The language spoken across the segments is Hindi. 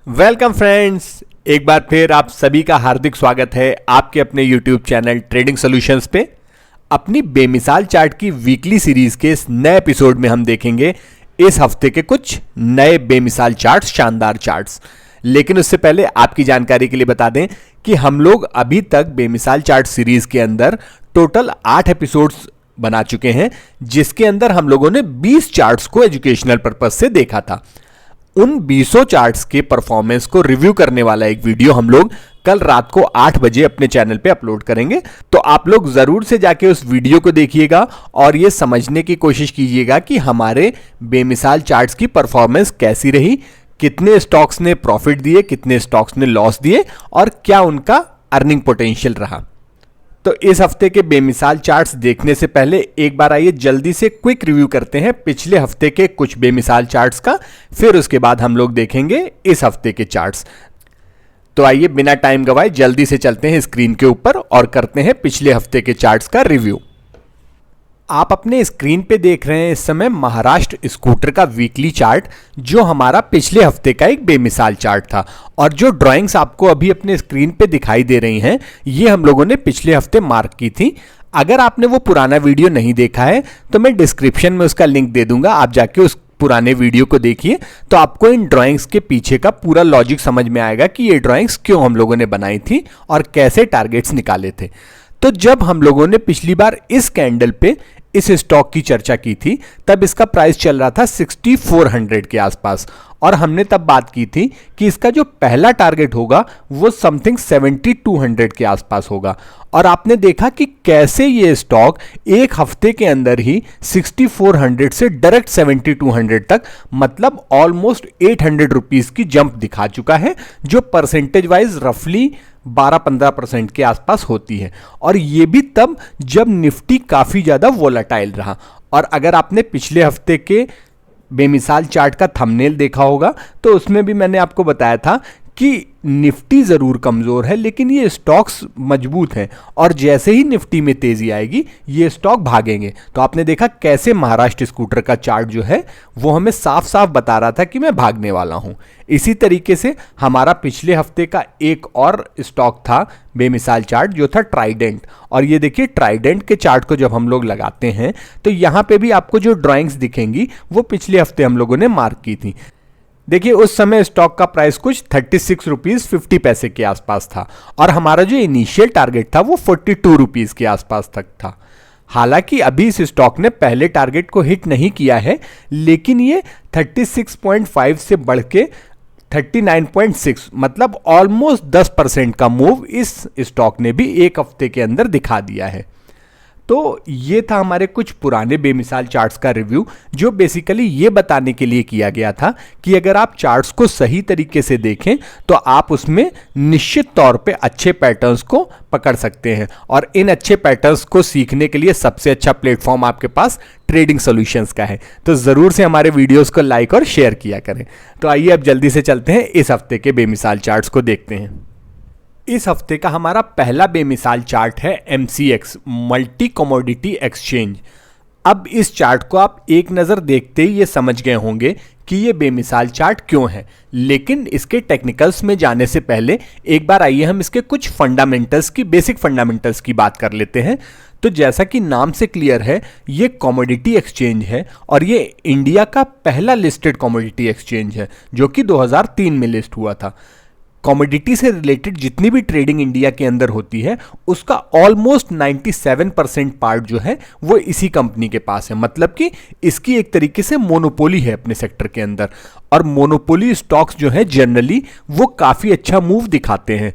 वेलकम फ्रेंड्स, एक बार फिर आप सभी का हार्दिक स्वागत है आपके अपने YouTube चैनल ट्रेडिंग सॉल्यूशंस पे। अपनी बेमिसाल चार्ट की वीकली सीरीज के इस नए एपिसोड में हम देखेंगे इस हफ्ते के कुछ नए बेमिसाल चार्ट्स, शानदार चार्ट्स। लेकिन उससे पहले आपकी जानकारी के लिए बता दें कि हम लोग अभी तक बेमिसाल चार्ट सीरीज के अंदर टोटल 8 एपिसोड्स बना चुके हैं, जिसके अंदर हम लोगों ने 20 चार्ट्स को एजुकेशनल पर्पज से देखा था। उन 20 चार्ट्स के परफॉर्मेंस को रिव्यू करने वाला एक वीडियो हम लोग कल रात को 8 बजे अपने चैनल पे अपलोड करेंगे। तो आप लोग जरूर से जाके उस वीडियो को देखिएगा और ये समझने की कोशिश कीजिएगा कि हमारे बेमिसाल चार्ट्स की परफॉर्मेंस कैसी रही, कितने स्टॉक्स ने प्रॉफिट दिए, कितने स्टॉक्स ने लॉस दिए और क्या उनका अर्निंग पोटेंशियल रहा। तो इस हफ्ते के बेमिसाल चार्ट्स देखने से पहले एक बार आइए जल्दी से क्विक रिव्यू करते हैं पिछले हफ्ते के कुछ बेमिसाल चार्ट्स का, फिर उसके बाद हम लोग देखेंगे इस हफ्ते के चार्ट्स। तो आइए बिना टाइम गवाए जल्दी से चलते हैं स्क्रीन के ऊपर और करते हैं पिछले हफ्ते के चार्ट्स का रिव्यू। आप अपने स्क्रीन पे देख रहे हैं इस समय महाराष्ट्र स्कूटर का वीकली चार्ट, जो हमारा पिछले हफ्ते का एक बेमिसाल चार्ट था। और जो ड्राइंग्स आपको अभी अपने स्क्रीन पे दिखाई दे रही हैं, ये हम लोगों ने पिछले हफ्ते मार्क की थी। अगर आपने वो पुराना वीडियो नहीं देखा है तो मैं डिस्क्रिप्शन में उसका लिंक दे दूंगा, आप जाके उस पुराने वीडियो को देखिए तो आपको इन ड्राइंग्स के पीछे का पूरा लॉजिक समझ में आएगा कि ये ड्राइंग्स क्यों हम लोगों ने बनाई थी और कैसे टारगेट्स निकाले थे। तो जब हम लोगों ने पिछली बार इस कैंडल पे इस स्टॉक की चर्चा की थी, तब इसका प्राइस चल रहा था 6400 के आसपास और हमने तब बात की थी कि इसका जो पहला टारगेट होगा वो समथिंग 7200 के आसपास होगा। और आपने देखा कि कैसे ये स्टॉक एक हफ्ते के अंदर ही 6400 से डायरेक्ट 7200 तक, मतलब ऑलमोस्ट 800 रुपीज की जंप दिखा चुका है, जो परसेंटेज वाइज रफली 12-15% के आसपास होती है। और ये भी तब जब निफ्टी काफी ज्यादा वोलेटाइल रहा। और अगर आपने पिछले हफ्ते के बेमिसाल चार्ट का थंबनेल देखा होगा तो उसमें भी मैंने आपको बताया था कि निफ्टी जरूर कमजोर है लेकिन ये स्टॉक्स मजबूत हैं और जैसे ही निफ्टी में तेजी आएगी ये स्टॉक भागेंगे। तो आपने देखा कैसे महाराष्ट्र स्कूटर का चार्ट जो है वो हमें साफ साफ बता रहा था कि मैं भागने वाला हूं। इसी तरीके से हमारा पिछले हफ्ते का एक और स्टॉक था बेमिसाल चार्ट, जो था ट्राइडेंट। और ये देखिए ट्राइडेंट के चार्ट को जब हम लोग लगाते हैं तो यहां पे भी आपको जो ड्राइंग्स दिखेंगी वो पिछले हफ्ते हम लोगों ने मार्क की थी। देखिए उस समय स्टॉक का प्राइस कुछ 36 रुपीज 50 पैसे के आसपास था और हमारा जो इनिशियल टारगेट था वो 42 रुपीज के आसपास तक था। हालांकि अभी इस स्टॉक ने पहले टारगेट को हिट नहीं किया है, लेकिन ये 36.5 से बढ़ के 39.6, मतलब ऑलमोस्ट 10% का मूव इस स्टॉक ने भी एक हफ्ते के अंदर दिखा दिया है। तो ये था हमारे कुछ पुराने बेमिसाल चार्ट्स का रिव्यू, जो बेसिकली ये बताने के लिए किया गया था कि अगर आप चार्ट्स को सही तरीके से देखें तो आप उसमें निश्चित तौर पे अच्छे पैटर्न्स को पकड़ सकते हैं। और इन अच्छे पैटर्न्स को सीखने के लिए सबसे अच्छा प्लेटफॉर्म आपके पास ट्रेडिंग सॉल्यूशंस का है। तो जरूर से हमारे वीडियोस को लाइक और शेयर किया करें। तो आइए अब जल्दी से चलते हैं इस हफ्ते के बेमिसाल चार्ट्स को देखते हैं। इस हफ्ते का हमारा पहला बेमिसाल चार्ट है MCX, मल्टी कमोडिटी एक्सचेंज। अब इस चार्ट को आप एक नज़र देखते ही ये समझ गए होंगे कि ये बेमिसाल चार्ट क्यों है, लेकिन इसके टेक्निकल्स में जाने से पहले एक बार आइए हम इसके कुछ फंडामेंटल्स की, बेसिक फंडामेंटल्स की बात कर लेते हैं। तो जैसा कि नाम से क्लियर है, ये कमोडिटी एक्सचेंज है और ये इंडिया का पहला लिस्टेड कमोडिटी एक्सचेंज है, जो कि 2003 में लिस्ट हुआ था। कमोडिटी से रिलेटेड जितनी भी ट्रेडिंग इंडिया के अंदर होती है उसका ऑलमोस्ट 97% पार्ट जो है वो इसी कंपनी के पास है, मतलब कि इसकी एक तरीके से मोनोपोली है अपने सेक्टर के अंदर। और मोनोपोली स्टॉक्स जो है जनरली वो काफी अच्छा मूव दिखाते हैं।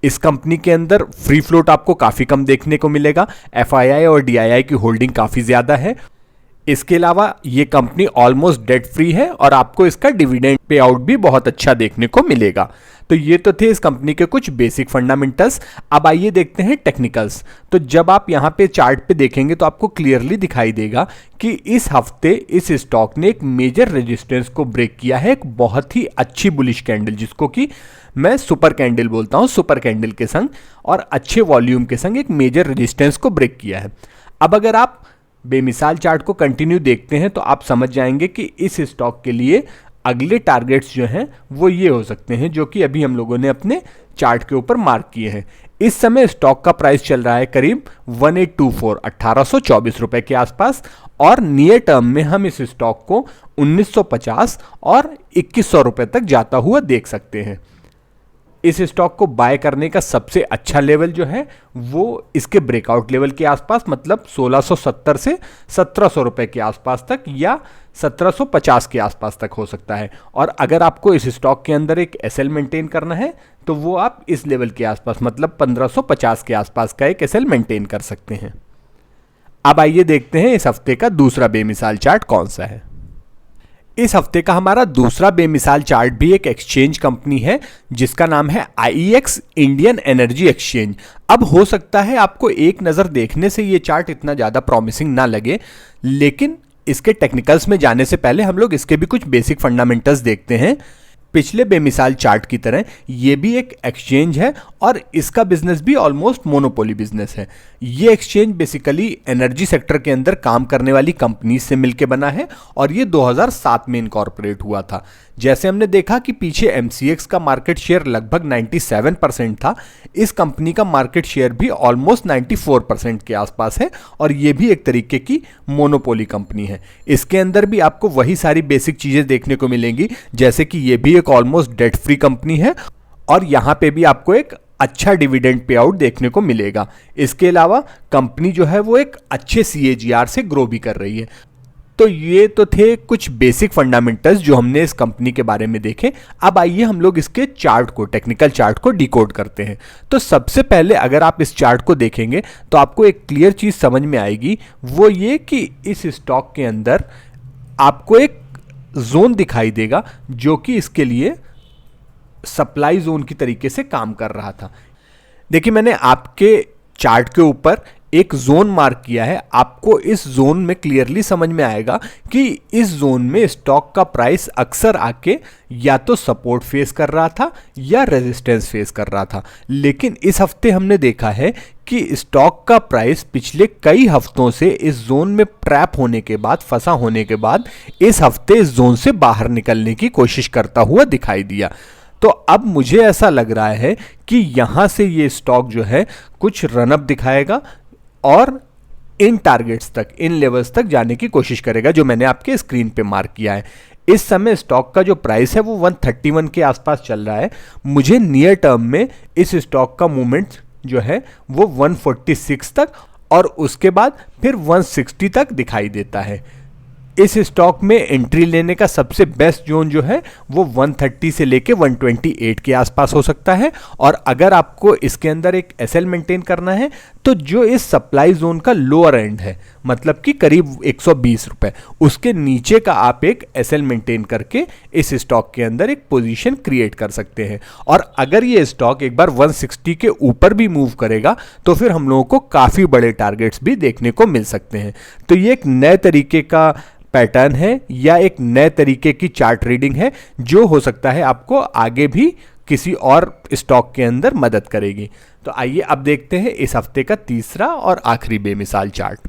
इस कंपनी के अंदर फ्री फ्लोट आपको काफी कम देखने को मिलेगा, FII और DII की होल्डिंग काफी ज्यादा है। इसके अलावा ये कंपनी ऑलमोस्ट डेट फ्री है और आपको इसका डिविडेंड पे आउट भी बहुत अच्छा देखने को मिलेगा। तो ये तो थे इस कंपनी के कुछ बेसिक फंडामेंटल्स। अब आइए देखते हैं टेक्निकल्स। तो जब आप यहाँ पे चार्ट पे देखेंगे तो आपको क्लियरली दिखाई देगा कि इस हफ्ते इस स्टॉक ने एक मेजर रेजिस्टेंस को ब्रेक किया है, एक बहुत ही अच्छी बुलिश कैंडल, जिसको कि मैं सुपर कैंडल बोलता हूँ, सुपर कैंडल के संग और अच्छे वॉल्यूम के संग एक मेजर रेजिस्टेंस को ब्रेक किया है। अब अगर आप बेमिसाल चार्ट को कंटिन्यू देखते हैं तो आप समझ जाएंगे कि इस स्टॉक के लिए अगले टारगेट्स जो हैं वो ये हो सकते हैं जो कि अभी हम लोगों ने अपने चार्ट के ऊपर मार्क किए हैं। इस समय स्टॉक का प्राइस चल रहा है करीब 1824 1824 रुपए के आसपास, और नियर टर्म में हम इस स्टॉक को 1950 और 2100 रुपए तक जाता हुआ देख सकते हैं। इस स्टॉक को बाय करने का सबसे अच्छा लेवल जो है वो इसके ब्रेकआउट लेवल के आसपास, मतलब 1670 से 1700 रुपए के आसपास तक या 1750 के आसपास तक हो सकता है। और अगर आपको इस स्टॉक के अंदर एक एसएल मेंटेन करना है तो वो आप इस लेवल के आसपास, मतलब 1550 के आसपास का एक एसएल मेंटेन कर सकते हैं। अब आइए देखते हैं इस हफ्ते का दूसरा बेमिसाल चार्ट कौन सा है। इस हफ्ते का हमारा दूसरा बेमिसाल चार्ट भी एक एक्सचेंज कंपनी है जिसका नाम है आईईएक्स इंडियन एनर्जी एक्सचेंज। अब हो सकता है आपको एक नज़र देखने से ये चार्ट इतना ज़्यादा प्रॉमिसिंग ना लगे, लेकिन इसके टेक्निकल्स में जाने से पहले हम लोग इसके भी कुछ बेसिक फंडामेंटल्स देखते हैं। पिछले बेमिसाल चार्ट की तरह ये भी एक एक्सचेंज है और इसका बिजनेस भी ऑलमोस्ट मोनोपोली बिजनेस है। ये एक्सचेंज बेसिकली एनर्जी सेक्टर के अंदर काम करने वाली कंपनी से मिलकर बना है और ये 2007 में इनकॉर्पोरेट हुआ था। जैसे हमने देखा कि पीछे एमसीएक्स का मार्केट शेयर लगभग 97% था, इस कंपनी का मार्केट शेयर भी ऑलमोस्ट 94% के आसपास है और ये भी एक तरीके की मोनोपोली कंपनी है। इसके अंदर भी आपको वही सारी बेसिक चीज़ें देखने को मिलेंगी, जैसे कि ये भी एक ऑलमोस्ट डेट फ्री कंपनी है और यहाँ पे भी आपको एक अच्छा डिविडेंड पे आउट देखने को मिलेगा। इसके अलावा कंपनी जो है वो एक अच्छे CAGR से ग्रो भी कर रही है। तो ये तो थे कुछ बेसिक फंडामेंटल्स जो हमने इस कंपनी के बारे में देखे। अब आइए हम लोग इसके चार्ट को, टेक्निकल चार्ट को डिकोड करते हैं। तो सबसे पहले अगर आप इस चार्ट को देखेंगे तो आपको एक क्लियर चीज़ समझ में आएगी, वो ये कि इस स्टॉक के अंदर आपको एक जोन दिखाई देगा जो कि इसके लिए सप्लाई जोन की तरीके से काम कर रहा था। देखिए, मैंने आपके चार्ट के ऊपर एक जोन मार्क किया है। आपको इस जोन में क्लियरली समझ में आएगा कि इस जोन में स्टॉक का प्राइस अक्सर आके या तो सपोर्ट फेस कर रहा था या रेजिस्टेंस फेस कर रहा था। लेकिन इस हफ्ते हमने देखा है कि स्टॉक का प्राइस पिछले कई हफ्तों से इस जोन में ट्रैप होने के बाद, फंसा होने के बाद, इस हफ्ते इस जोन से बाहर निकलने की कोशिश करता हुआ दिखाई दिया। तो अब मुझे ऐसा लग रहा है कि यहां से ये स्टॉक जो है कुछ रनअप दिखाएगा और इन टारगेट्स तक, इन लेवल्स तक जाने की कोशिश करेगा जो मैंने आपके स्क्रीन पे मार्क किया है। इस समय स्टॉक का जो प्राइस है वो 131 के आसपास चल रहा है। मुझे नियर टर्म में इस स्टॉक का मूवमेंट जो है वो 146 तक और उसके बाद फिर 160 तक दिखाई देता है। इस स्टॉक में एंट्री लेने का सबसे बेस्ट जोन जो है वो 130 से लेके 128 के आसपास हो सकता है। और अगर आपको इसके अंदर एक एसएल मेंटेन करना है तो जो इस सप्लाई जोन का लोअर एंड है, मतलब कि करीब 120 रुपए, उसके नीचे का आप एक एसएल मेंटेन करके इस स्टॉक के अंदर एक पोजीशन क्रिएट कर सकते हैं। और अगर ये स्टॉक एक बार 160 के ऊपर भी मूव करेगा तो फिर हम लोगों को काफ़ी बड़े टारगेट्स भी देखने को मिल सकते हैं। तो ये एक नए तरीके का पैटर्न है या एक नए तरीके की चार्ट रीडिंग है जो हो सकता है आपको आगे भी किसी और स्टॉक के अंदर मदद करेगी। तो आइए अब देखते हैं इस हफ्ते का तीसरा और आखिरी बेमिसाल चार्ट।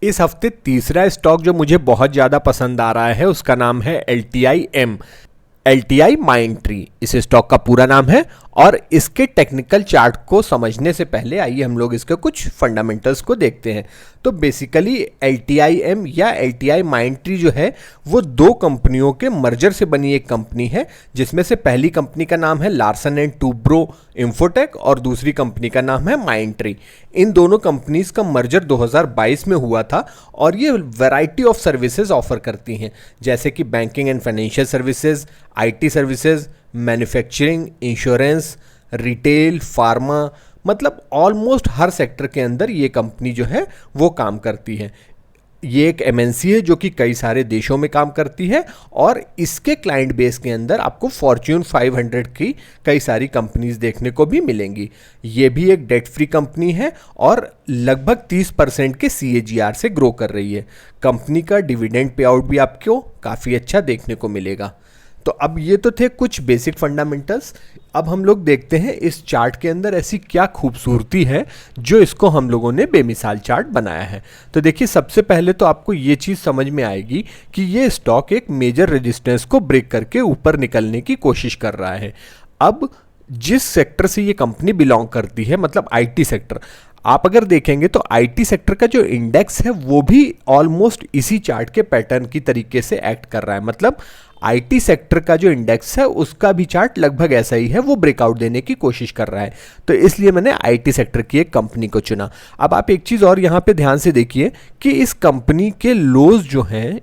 इस हफ्ते तीसरा स्टॉक जो मुझे बहुत ज़्यादा पसंद आ रहा है उसका नाम है LTI माइंडट्री, इस स्टॉक का पूरा नाम है। और इसके टेक्निकल चार्ट को समझने से पहले आइए हम लोग इसके कुछ फंडामेंटल्स को देखते हैं। तो बेसिकली LTIM या LTI माइंडट्री जो है वो दो कंपनियों के मर्जर से बनी एक कंपनी है, जिसमें से पहली कंपनी का नाम है लार्सन एंड टूब्रो इंफोटेक और दूसरी कंपनी का नाम है माइंडट्री। इन दोनों कंपनीज का मर्जर 2022 में हुआ था और ये वैरायटी ऑफ सर्विसेज ऑफर करती हैं, जैसे कि banking and financial services, IT services, manufacturing, insurance, retail, pharma, मतलब ऑलमोस्ट हर सेक्टर के अंदर ये कंपनी जो है वो काम करती है। ये एक MNC है जो कि कई सारे देशों में काम करती है और इसके क्लाइंट बेस के अंदर आपको फॉर्च्यून 500 की कई सारी कंपनीज देखने को भी मिलेंगी। ये भी एक डेट फ्री कंपनी है और लगभग 30% के CAGR से ग्रो कर रही है। कंपनी का डिविडेंड पे आउट भी आपको काफ़ी अच्छा देखने को मिलेगा। तो अब ये तो थे कुछ बेसिक फंडामेंटल्स। अब हम लोग देखते हैं इस चार्ट के अंदर ऐसी क्या खूबसूरती है जो इसको हम लोगों ने बेमिसाल चार्ट बनाया है। तो देखिए, सबसे पहले तो आपको ये चीज़ समझ में आएगी कि ये स्टॉक एक मेजर रेजिस्टेंस को ब्रेक करके ऊपर निकलने की कोशिश कर रहा है। अब जिस सेक्टर से ये कंपनी बिलोंग करती है, मतलब आईटी सेक्टर, आप अगर देखेंगे तो आईटी सेक्टर का जो इंडेक्स है वो भी ऑलमोस्ट इसी चार्ट के पैटर्न की तरीके से एक्ट कर रहा है। मतलब आईटी सेक्टर का जो इंडेक्स है उसका भी चार्ट लगभग ऐसा ही है, वो ब्रेकआउट देने की कोशिश कर रहा है। तो इसलिए मैंने आईटी सेक्टर की एक कंपनी को चुना। अब आप एक चीज़ और यहाँ पे ध्यान से देखिए कि इस कंपनी के लोज जो हैं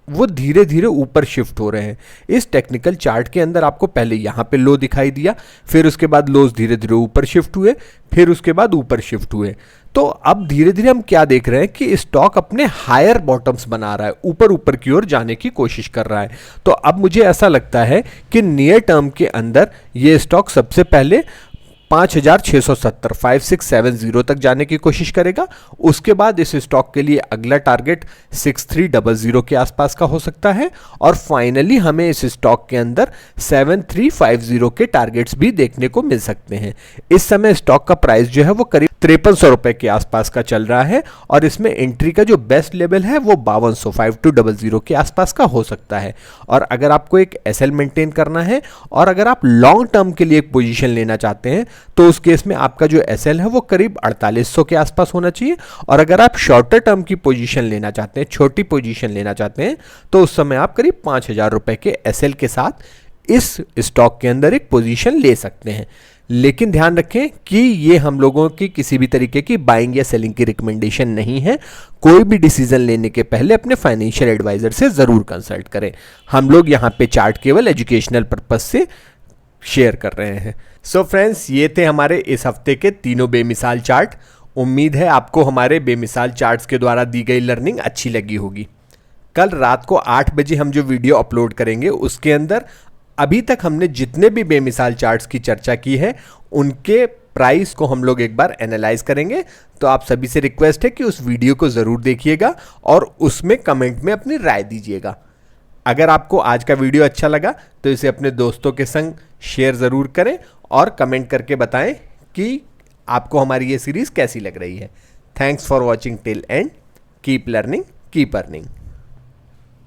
वो धीरे धीरे ऊपर शिफ्ट हो रहे हैं। इस टेक्निकल चार्ट के अंदर आपको पहले यहाँ पे लो दिखाई दिया, फिर उसके बाद लोज धीरे धीरे ऊपर शिफ्ट हुए, फिर उसके बाद ऊपर शिफ्ट हुए। तो अब धीरे धीरे हम क्या देख रहे हैं कि स्टॉक अपने हायर बॉटम्स बना रहा है, ऊपर ऊपर की ओर जाने की कोशिश कर रहा है। तो अब मुझे ऐसा लगता है कि नियर टर्म के अंदर ये स्टॉक सबसे पहले 5670 5670 तक जाने की कोशिश करेगा। उसके बाद इस स्टॉक के लिए अगला टारगेट 6300 के आसपास का हो सकता है, और फाइनली हमें इस स्टॉक के अंदर 7350 के टारगेट्स भी देखने को मिल सकते हैं। इस समय स्टॉक का प्राइस जो है वो करीब 5300 रुपए के आसपास का चल रहा है, और इसमें एंट्री का जो बेस्ट लेवल है वो 5200 के आसपास का हो सकता है। और अगर आपको एक एसएल मेंटेन करना है और अगर आप लॉन्ग टर्म के लिए एक पोजीशन लेना चाहते हैं तो उस केस में आपका जो एसएल है वो करीब 4800 के आसपास होना चाहिए। और अगर आप शॉर्टर टर्म की पोजीशन लेना चाहते हैं, छोटी पोजीशन लेना चाहते हैं, तो उस समय आप करीब 5000 रुपए के एसएल के साथ इस स्टॉक के अंदर एक पोजीशन ले सकते हैं। लेकिन ध्यान रखें कि ये हम लोगों की किसी भी तरीके की बाइंग या सेलिंग की रिकमेंडेशन नहीं है। कोई भी डिसीजन लेने के पहले अपने फाइनेंशियल एडवाइजर से जरूर कंसल्ट करें। हम लोग यहाँ पे चार्ट केवल एजुकेशनल पर्पस से शेयर कर रहे हैं। सो फ्रेंड्स, ये थे हमारे इस हफ्ते के तीनों बेमिसाल चार्ट। उम्मीद है आपको हमारे बेमिसाल चार्ट्स के द्वारा दी गई लर्निंग अच्छी लगी होगी। कल रात को 8 बजे हम जो वीडियो अपलोड करेंगे उसके अंदर अभी तक हमने जितने भी बेमिसाल चार्ट्स की चर्चा की है उनके प्राइस को हम लोग एक बार एनालाइज करेंगे। तो आप सभी से रिक्वेस्ट है कि उस वीडियो को ज़रूर देखिएगा और उसमें कमेंट में अपनी राय दीजिएगा। अगर आपको आज का वीडियो अच्छा लगा तो इसे अपने दोस्तों के संग शेयर ज़रूर करें और कमेंट करके बताएं कि आपको हमारी ये सीरीज़ कैसी लग रही है। Thanks for watching till and. Keep learning, keep earning.